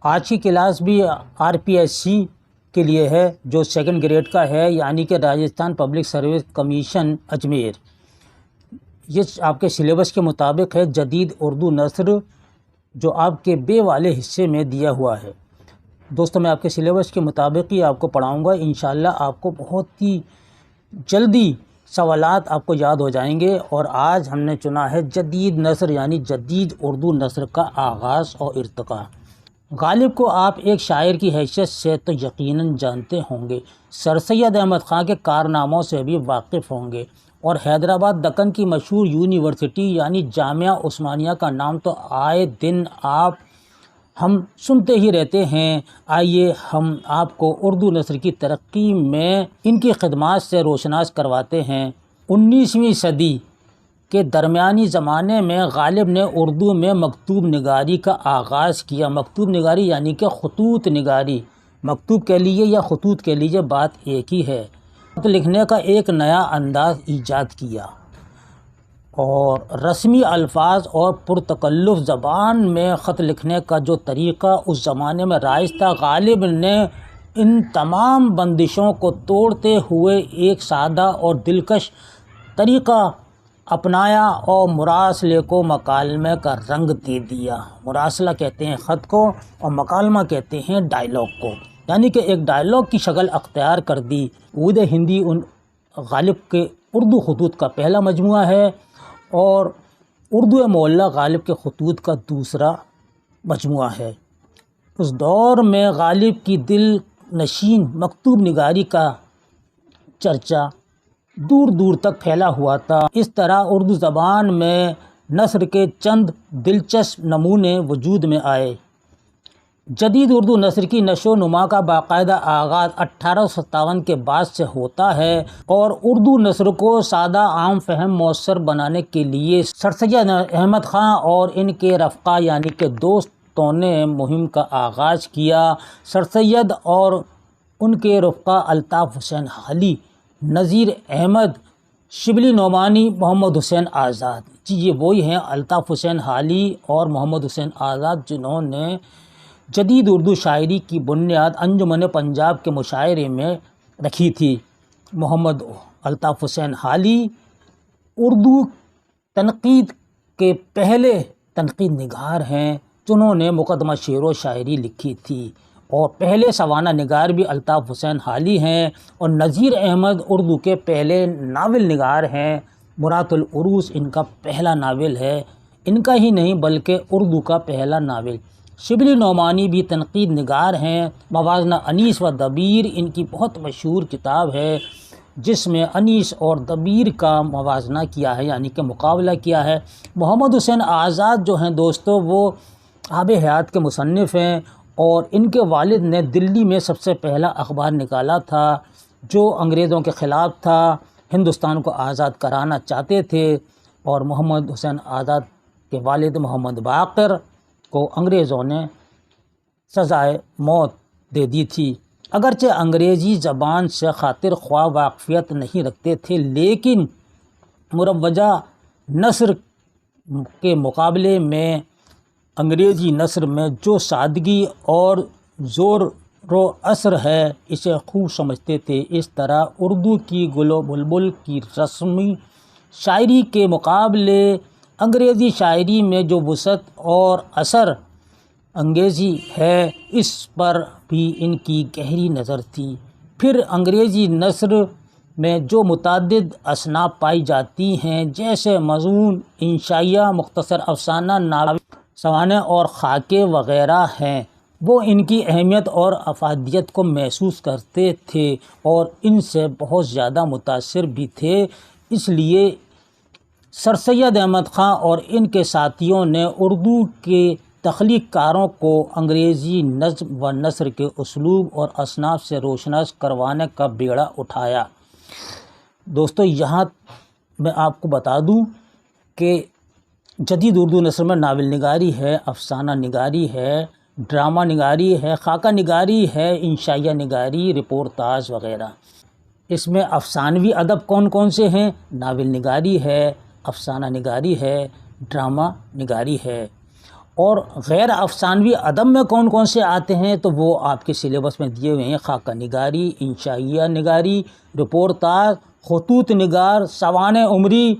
آج کی کلاس بھی RPSC کے لیے ہے جو 2nd گریڈ کا ہے، یعنی کہ Rajasthan public service commission Ajmer. یہ آپ کے سلیبس کے مطابق ہے، جدید اردو نثر جو آپ کے بے والے حصے میں دیا ہوا ہے۔ دوستو میں آپ کے سلیبس کے مطابق ہی آپ کو پڑھاؤں گا، انشاءاللہ آپ کو بہت ہی جلدی سوالات آپ کو یاد ہو جائیں گے۔ اور آج ہم نے چنا ہے جدید نثر یعنی جدید اردو نثر کا آغاز اور ارتقاء۔ غالب کو آپ ایک شاعر کی حیثیت سے تو یقیناً جانتے ہوں گے، سر سید احمد خاں کے کارناموں سے بھی واقف ہوں گے، اور حیدرآباد دکن کی مشہور یونیورسٹی یعنی جامعہ عثمانیہ کا نام تو آئے دن ہم سنتے ہی رہتے ہیں۔ آئیے ہم آپ کو اردو نثر کی ترقی میں ان کی خدمات سے روشناس کرواتے ہیں۔ 19ویں صدی کے درمیانی زمانے میں غالب نے اردو میں مکتوب نگاری کا آغاز کیا۔ مکتوب نگاری یعنی کہ خطوط نگاری، مکتوب کے لیے یا خطوط کے لیے بات ایک ہی ہے۔ خط لکھنے کا ایک نیا انداز ایجاد کیا اور رسمی الفاظ اور پرتکلف زبان میں خط لکھنے کا جو طریقہ اس زمانے میں رائج تھا، غالب نے ان تمام بندشوں کو توڑتے ہوئے ایک سادہ اور دلکش طریقہ اپنایا اور مراسلے کو مکالمے کا رنگ دے دیا۔ مراسلہ کہتے ہیں خط کو اور مکالمہ کہتے ہیں ڈائلاگ کو، یعنی کہ ایک ڈائلاگ کی شکل اختیار کر دی۔ عود ہندی غالب کے اردو خطوط کا پہلا مجموعہ ہے اور اردو معلیٰ غالب کے خطوط کا دوسرا مجموعہ ہے۔ اس دور میں غالب کی دل نشین مکتوب نگاری کا چرچا دور دور تک پھیلا ہوا تھا۔ اس طرح اردو زبان میں نثر کے چند دلچسپ نمونے وجود میں آئے۔ جدید اردو نثر کی نشو و نما کا باقاعدہ آغاز 1857 کے بعد سے ہوتا ہے اور اردو نثر کو سادہ عام فہم مؤثر بنانے کے لیے سر سید احمد خاں اور ان کے رفقا یعنی کہ دوستوں نے مہم کا آغاز کیا۔ سر سید اور ان کے رفقا الطاف حسین حالی، نذیر احمد، شبلی نعمانی، محمد حسین آزاد، جی یہ وہی ہیں الطاف حسین حالی اور محمد حسین آزاد جنہوں نے جدید اردو شاعری کی بنیاد انجمن پنجاب کے مشاعرے میں رکھی تھی۔ محمد الطاف حسین حالی اردو تنقید کے پہلے تنقید نگار ہیں جنہوں نے مقدمہ شعر و شاعری لکھی تھی، اور پہلے سوانح نگار بھی الطاف حسین حالی ہیں، اور نذیر احمد اردو کے پہلے ناول نگار ہیں۔ مرات العروس ان کا پہلا ناول ہے، ان کا ہی نہیں بلکہ اردو کا پہلا ناول۔ شبلی نعمانی بھی تنقید نگار ہیں۔ موازنہ انیس و دبیر ان کی بہت مشہور کتاب ہے جس میں انیس اور دبیر کا موازنہ کیا ہے یعنی کہ مقابلہ کیا ہے۔ محمد حسین آزاد جو ہیں دوستو وہ آب حیات کے مصنف ہیں، اور ان کے والد نے دلی میں سب سے پہلا اخبار نکالا تھا جو انگریزوں کے خلاف تھا، ہندوستان کو آزاد کرانا چاہتے تھے، اور محمد حسین آزاد کے والد محمد باقر کو انگریزوں نے سزائے موت دے دی تھی۔ اگرچہ انگریزی زبان سے خاطر خواہ واقفیت نہیں رکھتے تھے، لیکن مروجہ نثر کے مقابلے میں انگریزی نثر میں جو سادگی اور زور و اثر ہے اسے خوب سمجھتے تھے۔ اس طرح اردو کی گل و بلبل کی رسمی شاعری کے مقابلے انگریزی شاعری میں جو وسعت اور اثر انگیزی ہے اس پر بھی ان کی گہری نظر تھی۔ پھر انگریزی نثر میں جو متعدد اصناف پائی جاتی ہیں جیسے مضمون، انشائیہ، مختصر افسانہ، ناول، سوانح اور خاکے وغیرہ ہیں، وہ ان کی اہمیت اور افادیت کو محسوس کرتے تھے اور ان سے بہت زیادہ متاثر بھی تھے۔ اس لیے سر سید احمد خاں اور ان کے ساتھیوں نے اردو کے تخلیق کاروں کو انگریزی نظم و نثر کے اسلوب اور اصناف سے روشناس کروانے کا بیڑا اٹھایا۔ دوستو یہاں میں آپ کو بتا دوں کہ جدید اردو نثر میں ناول نگاری ہے، افسانہ نگاری ہے، ڈرامہ نگاری ہے، خاکہ نگاری ہے، انشائیہ نگاری، رپورتاج وغیرہ۔ اس میں افسانوی ادب کون کون سے ہیں؟ ناول نگاری ہے، افسانہ نگاری ہے، ڈرامہ نگاری ہے، اور غیر افسانوی ادب میں کون کون سے آتے ہیں تو وہ آپ کے سلیبس میں دیے ہوئے ہیں: خاکہ نگاری، انشائیہ نگاری، رپورتاژ، خطوط نگار، سوانح عمری،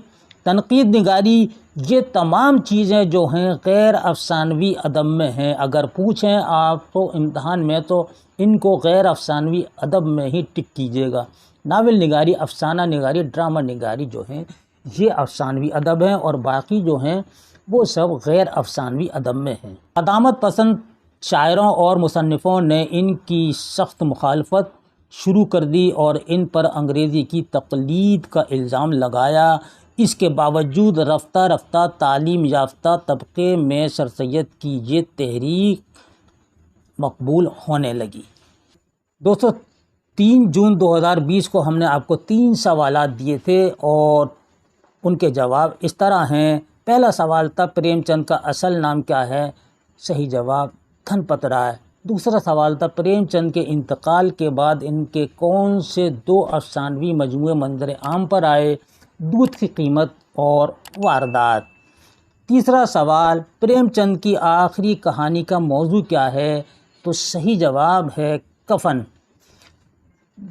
تنقید نگاری۔ یہ تمام چیزیں جو ہیں غیر افسانوی ادب میں ہیں۔ اگر پوچھیں آپ تو امتحان میں تو ان کو غیر افسانوی ادب میں ہی ٹک کیجیے گا۔ ناول نگاری، افسانہ نگاری، ڈرامہ نگاری جو ہیں یہ افسانوی ادب ہیں، اور باقی جو ہیں وہ سب غیر افسانوی ادب میں ہیں۔ قدامت پسند شاعروں اور مصنفوں نے ان کی سخت مخالفت شروع کر دی اور ان پر انگریزی کی تقلید کا الزام لگایا۔ اس کے باوجود رفتہ رفتہ تعلیم یافتہ طبقے میں سر سید کی یہ تحریک مقبول ہونے لگی۔ دوستو 3 جون 2020 کو ہم نے آپ کو 3 سوالات دیے تھے اور ان کے جواب اس طرح ہیں۔ پہلا سوال تھا پریم چند کا اصل نام کیا ہے؟ صحیح جواب دھنپت رائے۔ دوسرا سوال تھا پریم چند کے انتقال کے بعد ان کے کون سے 2 افسانوی مجموعے منظر عام پر آئے؟ دودھ کی قیمت اور واردات۔ تیسرا سوال پریم چند کی آخری کہانی کا موضوع کیا ہے؟ تو صحیح جواب ہے کفن۔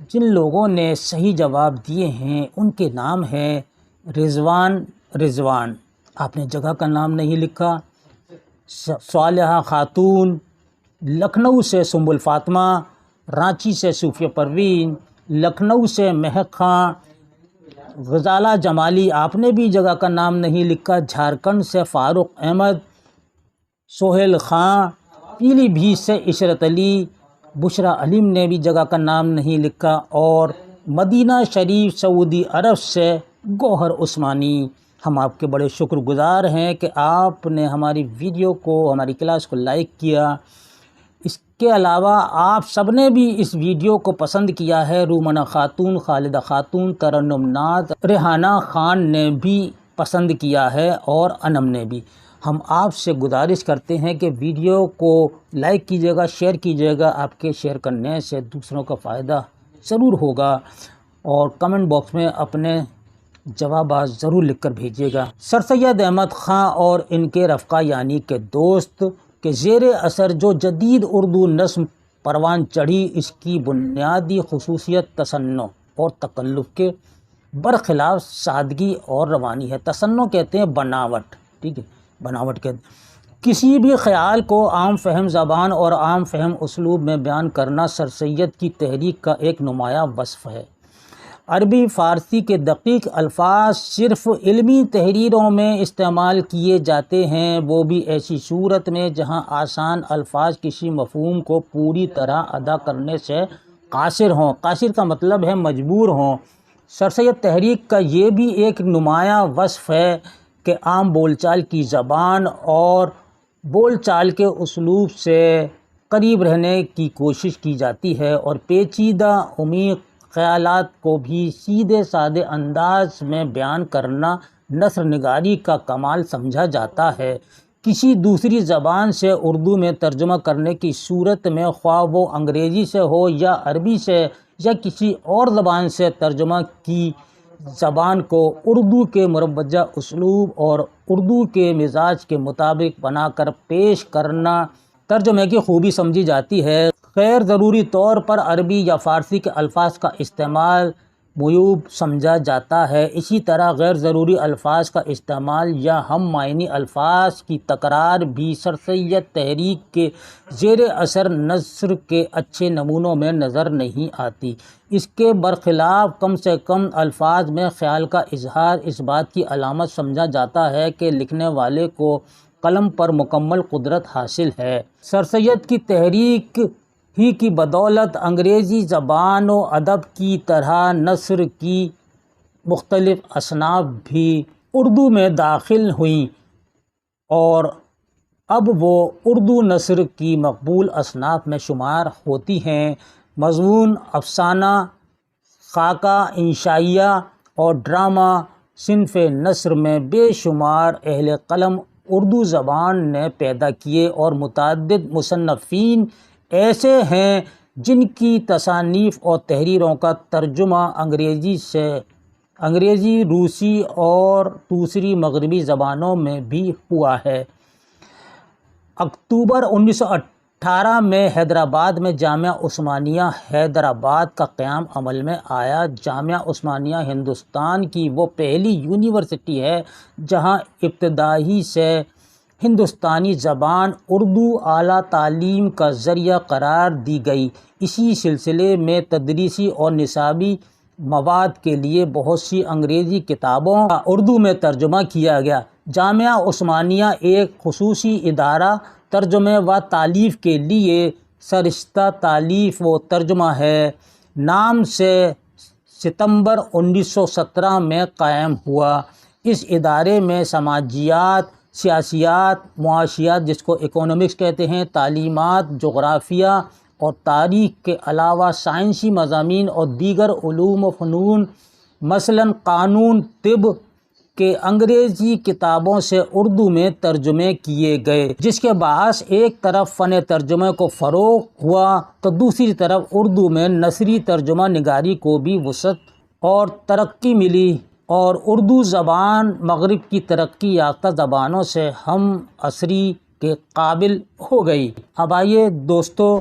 جن لوگوں نے صحیح جواب دیے ہیں ان کے نام ہیں رضوان، آپ نے جگہ کا نام نہیں لکھا، صالحہ خاتون، لکھنؤ سے سنبل فاطمہ، رانچی سے صوفیہ پروین، لکھنؤ سے مہک خاں، غزالہ جمالی، آپ نے بھی جگہ کا نام نہیں لکھا، جھارکھنڈ سے فاروق احمد، سہیل خاں، پیلی بھیت سے عشرت علی، بشریٰ علیم نے بھی جگہ کا نام نہیں لکھا، اور مدینہ شریف سعودی عرب سے گوہر عثمانی۔ ہم آپ کے بڑے شکر گزار ہیں کہ آپ نے ہماری ویڈیو کو، ہماری کلاس کو لائک کیا۔ اس کے علاوہ آپ سب نے بھی اس ویڈیو کو پسند کیا ہے۔ رومنہ خاتون، خالدہ خاتون، ترنم ناز، ریحانہ خان نے بھی پسند کیا ہے اور انم نے بھی۔ ہم آپ سے گزارش کرتے ہیں کہ ویڈیو کو لائک کیجیے گا، شیئر کیجیے گا۔ آپ کے شیئر کرنے سے دوسروں کا فائدہ ضرور ہوگا، اور کمنٹ باکس میں اپنے جوابات ضرور لکھ کر بھیجیے گا۔ سر سید احمد خاں اور ان کے رفقا یعنی کہ دوست کے زیر اثر جو جدید اردو نظم پروان چڑھی، اس کی بنیادی خصوصیت تصنع اور تکلف کے برخلاف سادگی اور روانی ہے۔ تصنع کہتے ہیں بناوٹ، ٹھیک ہے، بناوٹ کہتے ہیں کسی بھی خیال کو عام فہم زبان اور عام فہم اسلوب میں بیان کرنا سر سید کی تحریک کا ایک نمایاں وصف ہے۔ عربی فارسی کے دقیق الفاظ صرف علمی تحریروں میں استعمال کیے جاتے ہیں، وہ بھی ایسی صورت میں جہاں آسان الفاظ کسی مفہوم کو پوری طرح ادا کرنے سے قاصر ہوں۔ قاصر کا مطلب ہے مجبور ہوں۔ سر سید تحریک کا یہ بھی ایک نمایاں وصف ہے کہ عام بول چال کی زبان اور بول چال کے اسلوب سے قریب رہنے کی کوشش کی جاتی ہے، اور پیچیدہ عمیق خیالات کو بھی سیدھے سادے انداز میں بیان کرنا نثر نگاری کا کمال سمجھا جاتا ہے۔ کسی دوسری زبان سے اردو میں ترجمہ کرنے کی صورت میں، خواہ وہ انگریزی سے ہو یا عربی سے یا کسی اور زبان سے، ترجمہ کی زبان کو اردو کے مروجہ اسلوب اور اردو کے مزاج کے مطابق بنا کر پیش کرنا ترجمے کی خوبی سمجھی جاتی ہے۔ غیر ضروری طور پر عربی یا فارسی کے الفاظ کا استعمال معیوب سمجھا جاتا ہے۔ اسی طرح غیر ضروری الفاظ کا استعمال یا ہم معنی الفاظ کی تکرار بھی سر سید تحریک کے زیر اثر نثر کے اچھے نمونوں میں نظر نہیں آتی۔ اس کے برخلاف کم سے کم الفاظ میں خیال کا اظہار اس بات کی علامت سمجھا جاتا ہے کہ لکھنے والے کو قلم پر مکمل قدرت حاصل ہے۔ سر سید کی تحریک ہی کی بدولت انگریزی زبان و ادب کی طرح نثر کی مختلف اصناف بھی اردو میں داخل ہوئیں، اور اب وہ اردو نثر کی مقبول اصناف میں شمار ہوتی ہیں۔ مضمون، افسانہ، خاکہ، انشائیہ اور ڈرامہ صنف نثر میں بے شمار اہل قلم اردو زبان نے پیدا کیے، اور متعدد مصنفین ایسے ہیں جن کی تصانیف اور تحریروں کا ترجمہ انگریزی، روسی اور دوسری مغربی زبانوں میں بھی ہوا ہے۔ اکتوبر 1918 میں حیدرآباد میں جامعہ عثمانیہ حیدرآباد کا قیام عمل میں آیا۔ جامعہ عثمانیہ ہندوستان کی وہ پہلی یونیورسٹی ہے جہاں ابتدائی سے ہندوستانی زبان اردو اعلیٰ تعلیم کا ذریعہ قرار دی گئی۔ اسی سلسلے میں تدریسی اور نصابی مواد کے لیے بہت سی انگریزی کتابوں کا اردو میں ترجمہ کیا گیا۔ جامعہ عثمانیہ ایک خصوصی ادارہ ترجمے و تالیف کے لیے سرشتہ تالیف و ترجمہ ہے نام سے ستمبر 1917 میں قائم ہوا۔ اس ادارے میں سماجیات، سیاسیات، معاشیات جس کو اکنامکس کہتے ہیں، تعلیمات، جغرافیہ اور تاریخ کے علاوہ سائنسی مضامین اور دیگر علوم و فنون مثلاً قانون، طب کے انگریزی کتابوں سے اردو میں ترجمے کیے گئے، جس کے باعث ایک طرف فن ترجمے کو فروغ ہوا تو دوسری طرف اردو میں نثری ترجمہ نگاری کو بھی وسعت اور ترقی ملی، اور اردو زبان مغرب کی ترقی یافتہ زبانوں سے ہم عصری کے قابل ہو گئی۔ اب آئیے دوستو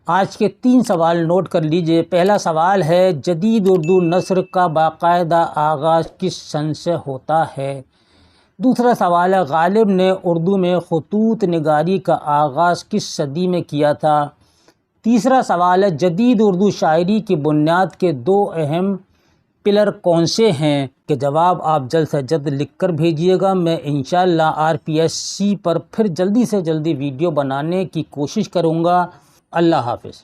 آج کے 3 سوال نوٹ کر لیجئے۔ پہلا سوال ہے، جدید اردو نثر کا باقاعدہ آغاز کس سن سے ہوتا ہے؟ دوسرا سوال ہے، غالب نے اردو میں خطوط نگاری کا آغاز کس صدی میں کیا تھا؟ تیسرا سوال ہے، جدید اردو شاعری کی بنیاد کے 2 اہم پلر کون سے ہیں؟ کہ جواب آپ جلد سے جلد لکھ کر بھیجیے گا۔ میں انشاءاللہ RPSC پر پھر جلدی سے جلدی ویڈیو بنانے کی کوشش کروں گا۔ اللہ حافظ۔